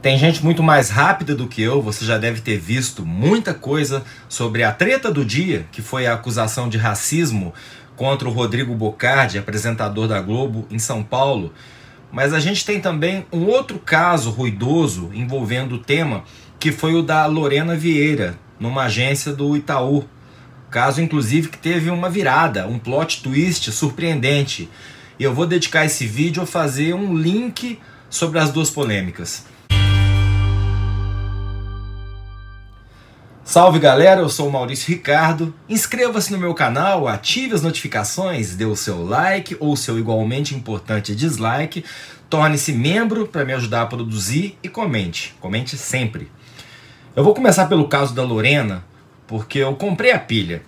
Tem gente muito mais rápida do que eu, você já deve ter visto muita coisa sobre a treta do dia, que foi a acusação de racismo contra o Rodrigo Bocardi, apresentador da Globo, em São Paulo. Mas a gente tem também um outro caso ruidoso envolvendo o tema, que foi o da Lorena Vieira, numa agência do Itaú. Caso, inclusive, que teve uma virada, um plot twist surpreendente. E eu vou dedicar esse vídeo a fazer um link sobre as duas polêmicas. Salve galera, eu sou o Maurício Ricardo. Inscreva-se no meu canal, ative as notificações, dê o seu like ou seu igualmente importante dislike, torne-se membro para me ajudar a produzir e comente sempre. Eu vou começar pelo caso da Lorena, porque eu comprei a pilha.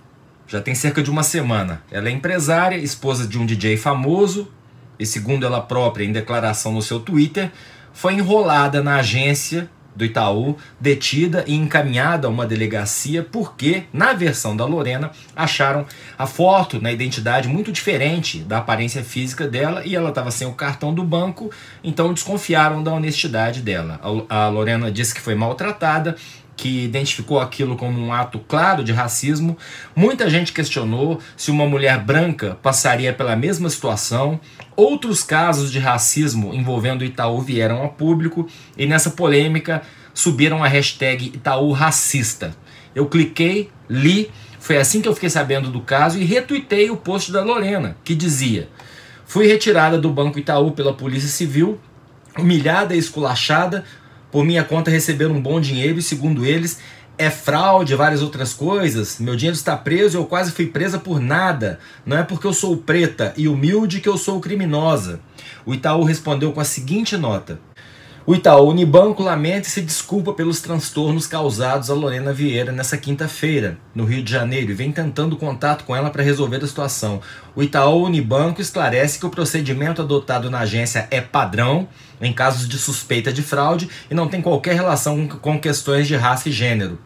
Já tem cerca de uma semana. Ela é empresária, esposa de um DJ famoso e, segundo ela própria em declaração no seu Twitter, foi enrolada na agência do Itaú, detida e encaminhada a uma delegacia porque, na versão da Lorena, acharam a foto na identidade muito diferente da aparência física dela e ela estava sem o cartão do banco, então desconfiaram da honestidade dela. A Lorena disse que foi maltratada, que identificou aquilo como um ato claro de racismo. Muita gente questionou se uma mulher branca passaria pela mesma situação. Outros casos de racismo envolvendo o Itaú vieram a público e nessa polêmica subiram a hashtag Itaú racista. Eu cliquei, li, foi assim que eu fiquei sabendo do caso e retuitei o post da Lorena, que dizia: fui retirada do Banco Itaú pela Polícia Civil, humilhada e esculachada. Por minha conta receberam um bom dinheiro e, segundo eles, é fraude e várias outras coisas. Meu dinheiro está preso e eu quase fui presa por nada. Não é porque eu sou preta e humilde que eu sou criminosa. O Itaú respondeu com a seguinte nota: o Itaú Unibanco lamenta e se desculpa pelos transtornos causados a Lorena Vieira nessa quinta-feira, no Rio de Janeiro, e vem tentando contato com ela para resolver a situação. O Itaú Unibanco esclarece que o procedimento adotado na agência é padrão em casos de suspeita de fraude e não tem qualquer relação com questões de raça e gênero.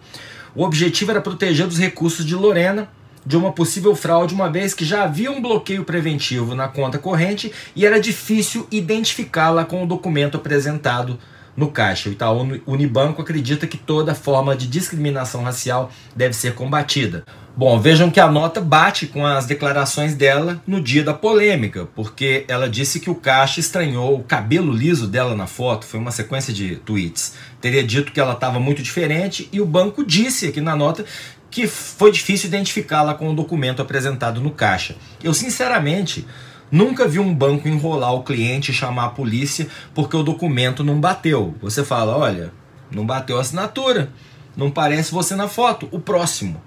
O objetivo era proteger os recursos de Lorena de uma possível fraude, uma vez que já havia um bloqueio preventivo na conta corrente e era difícil identificá-la com o documento apresentado no caixa. O Itaú Unibanco acredita que toda forma de discriminação racial deve ser combatida. Bom, vejam que a nota bate com as declarações dela no dia da polêmica, porque ela disse que o caixa estranhou o cabelo liso dela na foto, foi uma sequência de tweets. Teria dito que ela estava muito diferente e o banco disse aqui na nota que foi difícil identificá-la com o documento apresentado no caixa. Eu, sinceramente, nunca vi um banco enrolar o cliente e chamar a polícia porque o documento não bateu. Você fala, olha, não bateu a assinatura, não parece você na foto, o próximo.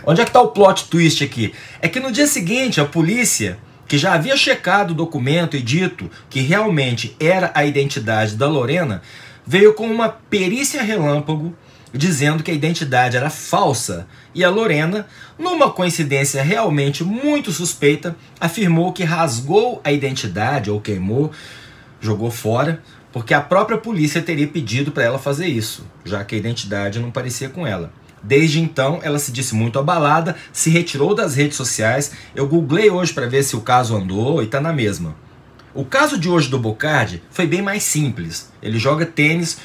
Onde é que está o plot twist aqui? É que no dia seguinte a polícia, que já havia checado o documento e dito que realmente era a identidade da Lorena, veio com uma perícia relâmpago dizendo que a identidade era falsa e a Lorena, numa coincidência realmente muito suspeita, afirmou que rasgou a identidade ou queimou, jogou fora, porque a própria polícia teria pedido para ela fazer isso, já que a identidade não parecia com ela. Desde então, ela se disse muito abalada, se retirou das redes sociais. Eu googlei hoje para ver se o caso andou e está na mesma. O caso de hoje do Bocardi foi bem mais simples. Ele joga tênis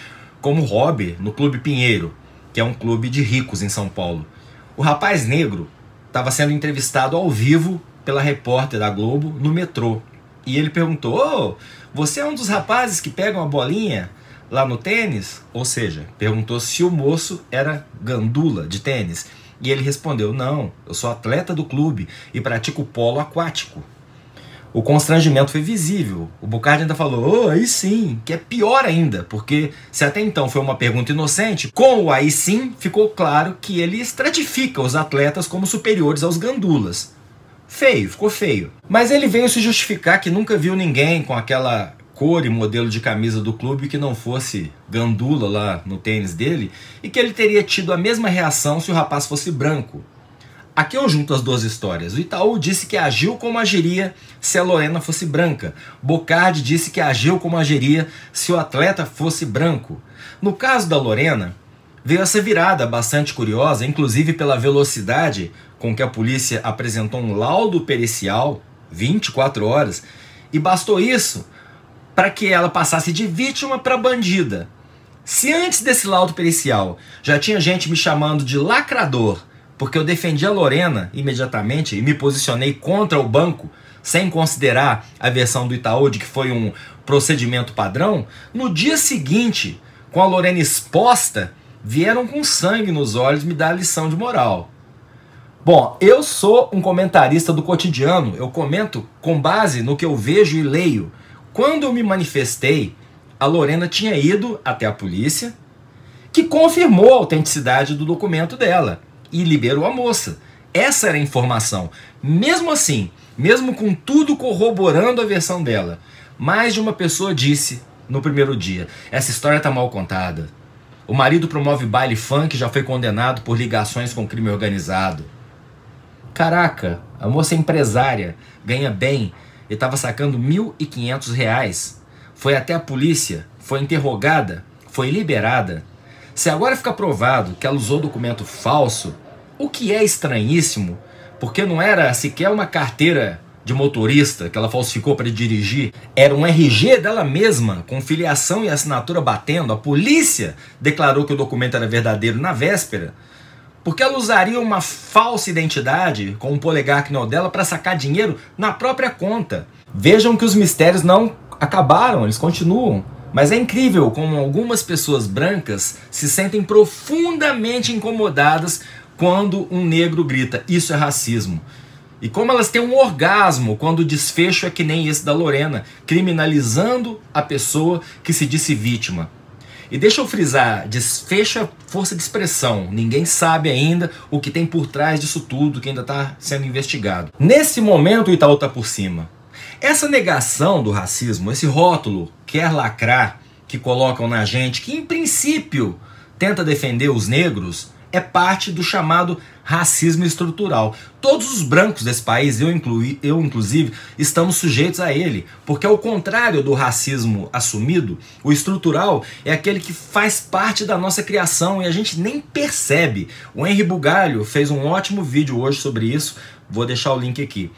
como hobby no Clube Pinheiro, que é um clube de ricos em São Paulo. O rapaz negro estava sendo entrevistado ao vivo pela repórter da Globo no metrô. E ele perguntou, ô, você é um dos rapazes que pegam a bolinha lá no tênis? Ou seja, perguntou se o moço era gandula de tênis. E ele respondeu, não, eu sou atleta do clube e pratico polo aquático. O constrangimento foi visível. O Bocardi ainda falou, oh, aí sim, que é pior ainda, porque se até então foi uma pergunta inocente, com o aí sim ficou claro que ele estratifica os atletas como superiores aos gandulas. Feio, ficou feio. Mas ele veio se justificar que nunca viu ninguém com aquela cor e modelo de camisa do clube que não fosse gandula lá no tênis dele e que ele teria tido a mesma reação se o rapaz fosse branco. Aqui eu junto as duas histórias. O Itaú disse que agiu como agiria se a Lorena fosse branca. Bocardi disse que agiu como agiria se o atleta fosse branco. No caso da Lorena, veio essa virada bastante curiosa, inclusive pela velocidade com que a polícia apresentou um laudo pericial, 24 horas, e bastou isso para que ela passasse de vítima para bandida. Se antes desse laudo pericial já tinha gente me chamando de lacrador porque eu defendi a Lorena imediatamente e me posicionei contra o banco, sem considerar a versão do Itaú de que foi um procedimento padrão, no dia seguinte, com a Lorena exposta, vieram com sangue nos olhos me dar lição de moral. Bom, eu sou um comentarista do cotidiano, eu comento com base no que eu vejo e leio. Quando eu me manifestei, a Lorena tinha ido até a polícia, que confirmou a autenticidade do documento dela e liberou a moça. Essa era a informação. Mesmo assim, mesmo com tudo corroborando a versão dela, mais de uma pessoa disse no primeiro dia: essa história está mal contada. O marido promove baile funk e já foi condenado por ligações com crime organizado. Caraca, a moça é empresária, ganha bem e estava sacando R$1.500. Foi até a polícia, foi interrogada, foi liberada. Se agora fica provado que ela usou documento falso, o que é estranhíssimo, porque não era sequer uma carteira de motorista que ela falsificou para dirigir, era um RG dela mesma, com filiação e assinatura batendo. A polícia declarou que o documento era verdadeiro na véspera, porque ela usaria uma falsa identidade com um polegar que não é dela para sacar dinheiro na própria conta. Vejam que os mistérios não acabaram, eles continuam. Mas é incrível como algumas pessoas brancas se sentem profundamente incomodadas quando um negro grita: isso é racismo. E como elas têm um orgasmo quando o desfecho é que nem esse da Lorena, criminalizando a pessoa que se disse vítima. E deixa eu frisar, desfecho é força de expressão. Ninguém sabe ainda o que tem por trás disso tudo, que ainda está sendo investigado. Nesse momento o Itaú está por cima. Essa negação do racismo, esse rótulo quer lacrar que colocam na gente, que em princípio tenta defender os negros, é parte do chamado racismo estrutural. Todos os brancos desse país, eu inclusive, estamos sujeitos a ele, porque ao contrário do racismo assumido, o estrutural é aquele que faz parte da nossa criação e a gente nem percebe. O Henry Bugalho fez um ótimo vídeo hoje sobre isso, vou deixar o link aqui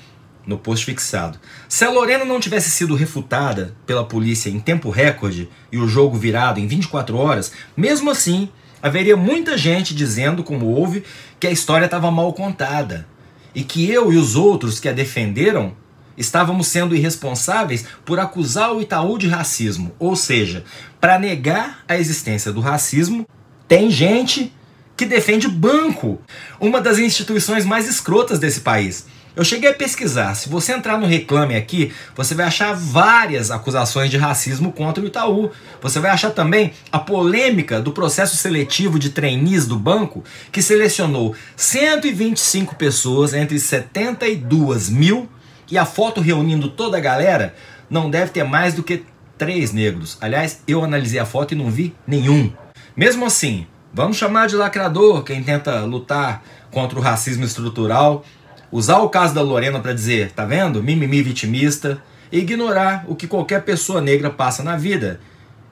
no post fixado. Se a Lorena não tivesse sido refutada pela polícia em tempo recorde e o jogo virado em 24 horas, mesmo assim, haveria muita gente dizendo, como houve, que a história estava mal contada e que eu e os outros que a defenderam estávamos sendo irresponsáveis por acusar o Itaú de racismo. Ou seja, para negar a existência do racismo, tem gente que defende banco, uma das instituições mais escrotas desse país. Eu cheguei a pesquisar, se você entrar no Reclame Aqui, você vai achar várias acusações de racismo contra o Itaú. Você vai achar também a polêmica do processo seletivo de trainees do banco, que selecionou 125 pessoas entre 72 mil, e a foto reunindo toda a galera não deve ter mais do que 3 negros. Aliás, eu analisei a foto e não vi nenhum. Mesmo assim, vamos chamar de lacrador quem tenta lutar contra o racismo estrutural, usar o caso da Lorena para dizer, tá vendo? Mimimi vitimista, e ignorar o que qualquer pessoa negra passa na vida.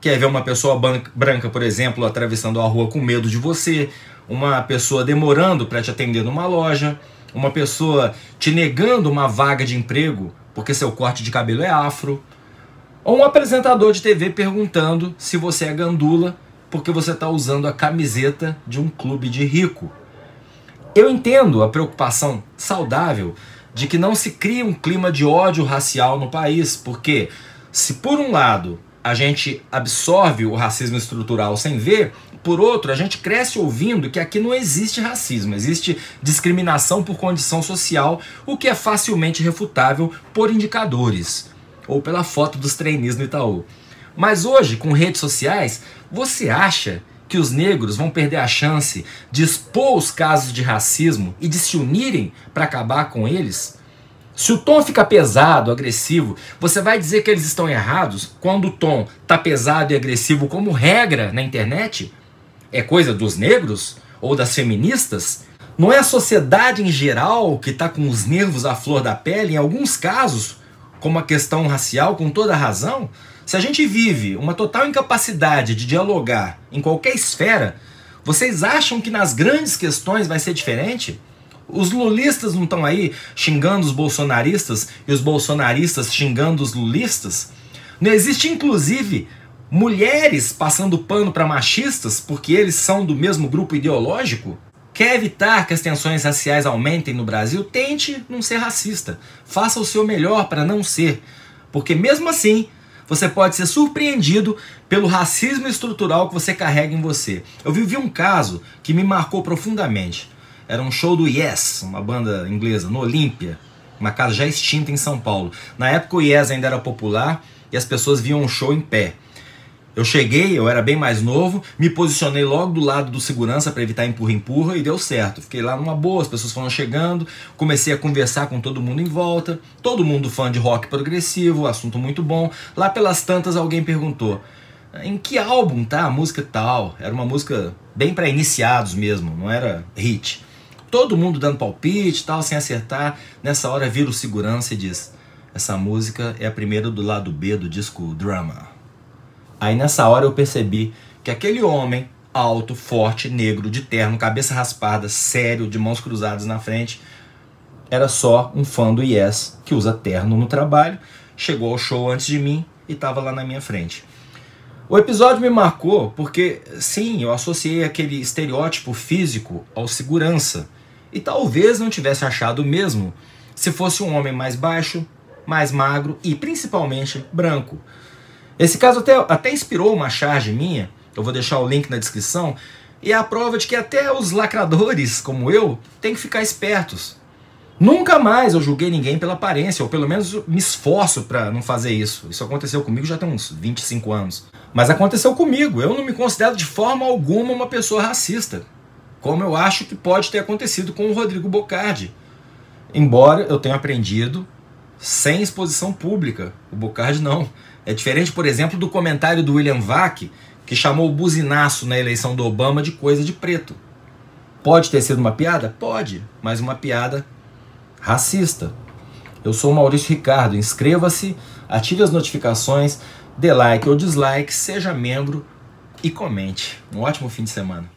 Quer ver uma pessoa branca, por exemplo, atravessando a rua com medo de você, uma pessoa demorando para te atender numa loja, uma pessoa te negando uma vaga de emprego porque seu corte de cabelo é afro, ou um apresentador de TV perguntando se você é gandula porque você está usando a camiseta de um clube de rico. Eu entendo a preocupação saudável de que não se crie um clima de ódio racial no país, porque se por um lado a gente absorve o racismo estrutural sem ver, por outro a gente cresce ouvindo que aqui não existe racismo, existe discriminação por condição social, o que é facilmente refutável por indicadores, ou pela foto dos trainees no Itaú. Mas hoje, com redes sociais, você acha que os negros vão perder a chance de expor os casos de racismo e de se unirem para acabar com eles? Se o tom fica pesado, agressivo, você vai dizer que eles estão errados quando o tom está pesado e agressivo como regra na internet? É coisa dos negros? Ou das feministas? Não é a sociedade em geral que está com os nervos à flor da pele, em alguns casos, como a questão racial, com toda a razão? Se a gente vive uma total incapacidade de dialogar em qualquer esfera, vocês acham que nas grandes questões vai ser diferente? Os lulistas não estão aí xingando os bolsonaristas e os bolsonaristas xingando os lulistas? Não existe, inclusive, Mulheres passando pano para machistas porque eles são do mesmo grupo ideológico? Quer evitar que as tensões raciais aumentem no Brasil? Tente não ser racista. Faça o seu melhor para não ser. Porque mesmo assim, você pode ser surpreendido pelo racismo estrutural que você carrega em você. Eu vivi um caso que me marcou profundamente. Era um show do Yes, uma banda inglesa, no Olímpia, uma casa já extinta em São Paulo. Na época o Yes ainda era popular e as pessoas viam o show em pé. Eu cheguei, eu era bem mais novo, me posicionei logo do lado do segurança para evitar empurra-empurra e deu certo. Fiquei lá numa boa, as pessoas foram chegando, comecei a conversar com todo mundo em volta, todo mundo fã de rock progressivo, assunto muito bom. Lá pelas tantas alguém perguntou, em que álbum tá a música tal? Era uma música bem para iniciados mesmo, não era hit. Todo mundo dando palpite e tal, sem acertar. Nessa hora vira o segurança e diz, essa música é a primeira do lado B do disco Drama. Aí nessa hora eu percebi que aquele homem alto, forte, negro, de terno, cabeça raspada, sério, de mãos cruzadas na frente, era só um fã do Yes que usa terno no trabalho, chegou ao show antes de mim e estava lá na minha frente. O episódio me marcou porque, sim, eu associei aquele estereótipo físico ao segurança e talvez não tivesse achado o mesmo se fosse um homem mais baixo, mais magro e principalmente branco. Esse caso até inspirou uma charge minha, eu vou deixar o link na descrição, e é a prova de que até os lacradores, como eu, têm que ficar espertos. Nunca mais eu julguei ninguém pela aparência, ou pelo menos me esforço para não fazer isso. Isso aconteceu comigo já tem uns 25 anos. Mas aconteceu comigo, eu não me considero de forma alguma uma pessoa racista, como eu acho que pode ter acontecido com o Rodrigo Bocardi. Embora eu tenha aprendido sem exposição pública, o Bocardi não. É diferente, por exemplo, do comentário do William Vac, que chamou o buzinaço na eleição do Obama de coisa de preto. Pode ter sido uma piada? Pode, mas uma piada racista. Eu sou o Maurício Ricardo, inscreva-se, ative as notificações, dê like ou dislike, seja membro e comente. Um ótimo fim de semana.